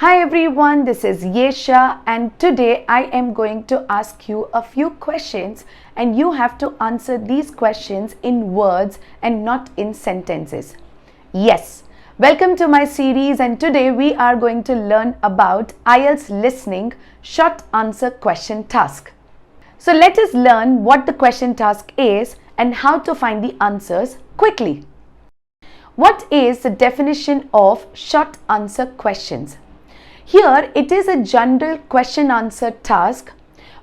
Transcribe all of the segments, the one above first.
Hi everyone, this is Yesha and today I am going to ask you a few questions and you have to answer these questions in words and not in sentences. Yes, welcome to my series and today we are going to learn about IELTS listening short answer question task. So let us learn what the question task is and how to find the answers quickly. What is the definition of short answer questions? Here it is a general question answer task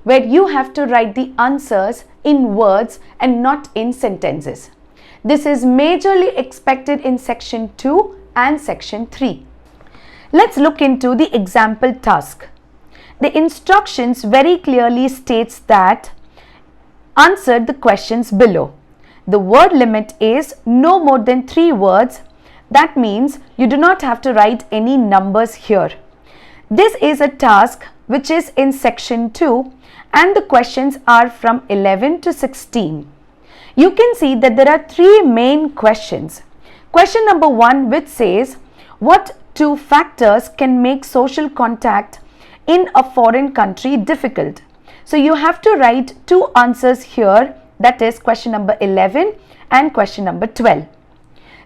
where you have to write the answers in words and not in sentences. This is majorly expected in section 2 and section 3. Let's look into the example task. The instructions very clearly states that answer the questions below. The word limit is no more than 3 words. That means you do not have to write any numbers here. This is a task which is in section 2 and the questions are from 11 to 16. You can see that there are 3 main questions. Question number 1 which says, what 2 factors can make social contact in a foreign country difficult? So you have to write 2 answers here, that is question number 11 and question number 12.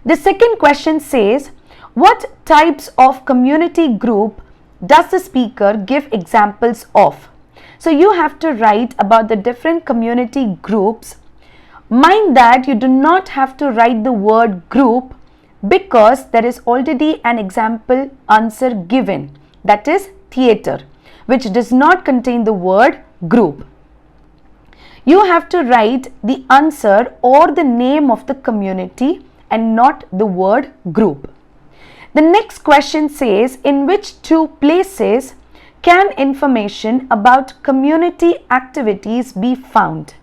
The second question says, what types of community group does the speaker give examples of? So you have to write about the different community groups. Mind that you do not have to write the word group because there is already an example answer given, that is theatre, which does not contain the word group. You have to write the answer or the name of the community and not the word group. The next question says, in which 2 places can information about community activities be found?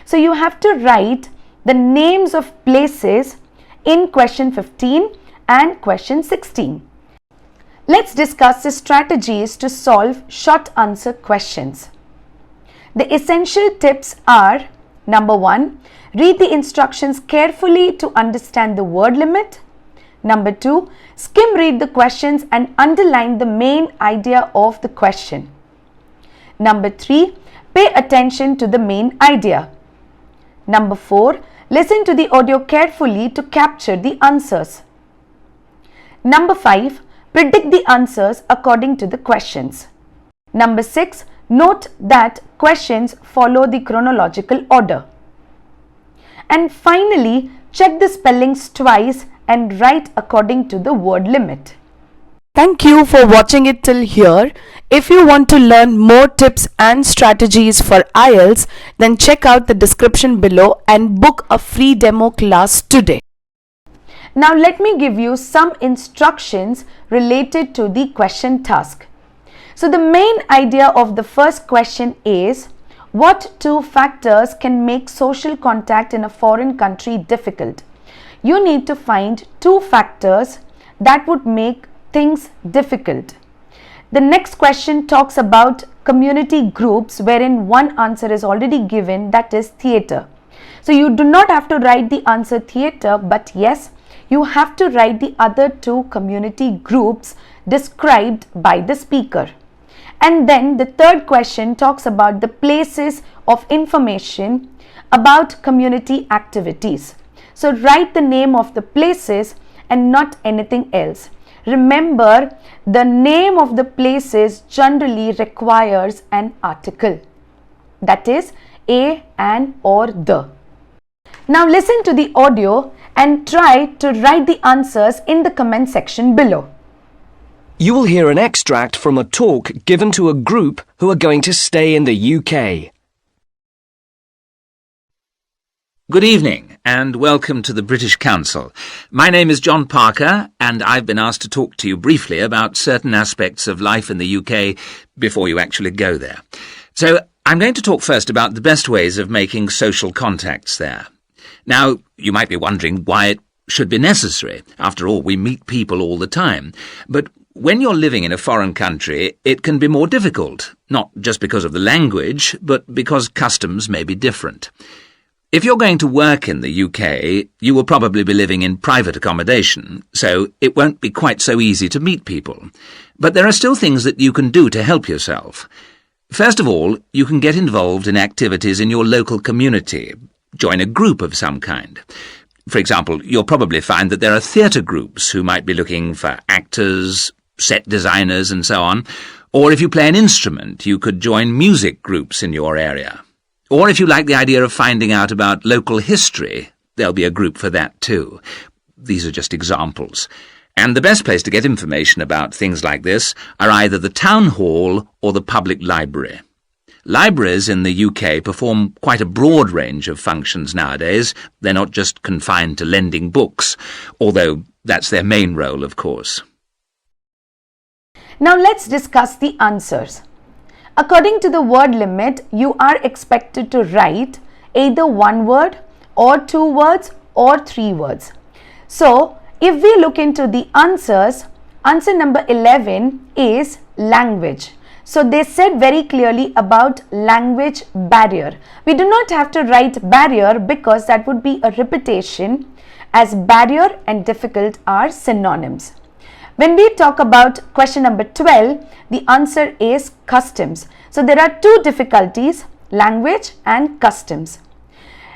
So you have to write the names of places in question 15 and question 16. Let's discuss the strategies to solve short answer questions. The essential tips are, number 1, read the instructions carefully to understand the word limit. Number 2, skim read the questions and underline the main idea of the question. Number 3, pay attention to the main idea. Number 4, listen to the audio carefully to capture the answers. Number 5, predict the answers according to the questions. Number 6, note that questions follow the chronological order. And finally, check the spellings twice and write according to the word limit. Thank you for watching it till here. If you want to learn more tips and strategies for IELTS, then check out the description below and book a free demo class today. Now let me give you some instructions related to the question task. So the main idea of the first question is, what 2 factors can make social contact in a foreign country difficult? You need to find 2 factors that would make things difficult. The next question talks about community groups wherein one answer is already given, that is theatre. So you do not have to write the answer theatre, but yes, you have to write the other 2 community groups described by the speaker. And then the third question talks about the places of information about community activities. So write the name of the places and not anything else. Remember, the name of the places generally requires an article, that is a, an or the. Now listen to the audio and try to write the answers in the comment section below. You will hear an extract from a talk given to a group who are going to stay in the UK. Good evening and welcome to the British Council. My name is John Parker and I've been asked to talk to you briefly about certain aspects of life in the UK before you actually go there. So I'm going to talk first about the best ways of making social contacts there. Now, you might be wondering why it should be necessary. After all, we meet people all the time. But when you're living in a foreign country, it can be more difficult, not just because of the language, but because customs may be different. If you're going to work in the UK, you will probably be living in private accommodation, so it won't be quite so easy to meet people. But there are still things that you can do to help yourself. First of all, you can get involved in activities in your local community. Join a group of some kind. For example, you'll probably find that there are theatre groups who might be looking for actors, set designers and so on. Or if you play an instrument, you could join music groups in your area. Or if you like the idea of finding out about local history, there'll be a group for that too. These are just examples. And the best place to get information about things like this are either the town hall or the public library. Libraries in the UK perform quite a broad range of functions nowadays. They're not just confined to lending books, although that's their main role, of course. Now let's discuss the answers. According to the word limit, you are expected to write either one word or two words or three words. So, if we look into the answers, answer number 11 is language. So, they said very clearly about language barrier. We do not have to write barrier because that would be a repetition, as barrier and difficult are synonyms. When we talk about question number 12, the answer is customs. So there are two difficulties, language and customs.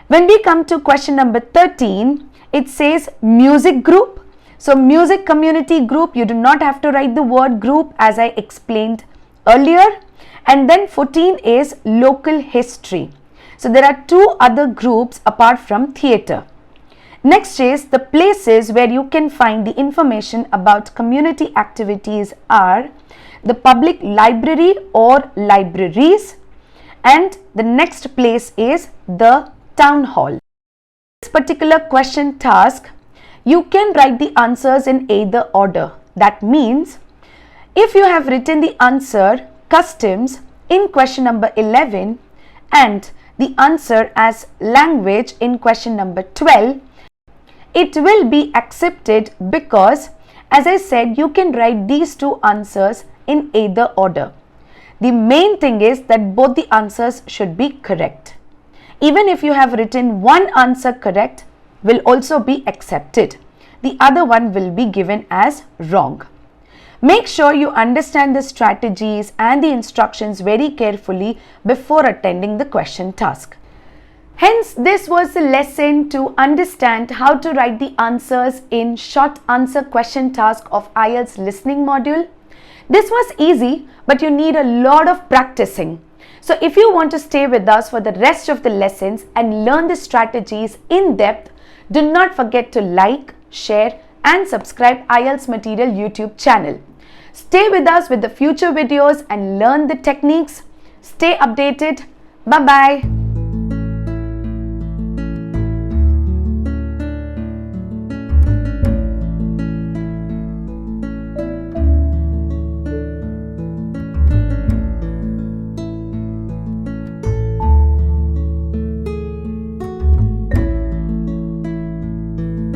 When we come to question number 13, it says music group. So music community group, you do not have to write the word group as I explained earlier. And then 14 is local history. So there are two other groups apart from theatre. Next is the places where you can find the information about community activities are the public library or libraries, and the next place is the town hall. This particular question task, you can write the answers in either order. That means if you have written the answer customs in question number 11 and the answer as language in question number 12, it will be accepted because, as I said, you can write these two answers in either order. The main thing is that both the answers should be correct. Even if you have written one answer correct, will also be accepted. The other one will be given as wrong. Make sure you understand the strategies and the instructions very carefully before attending the question task. Hence, this was the lesson to understand how to write the answers in short answer question task of IELTS listening module. This was easy, but you need a lot of practicing. So if you want to stay with us for the rest of the lessons and learn the strategies in depth, do not forget to like, share and subscribe IELTS Material YouTube channel. Stay with us with the future videos and learn the techniques. Stay updated. Bye-bye.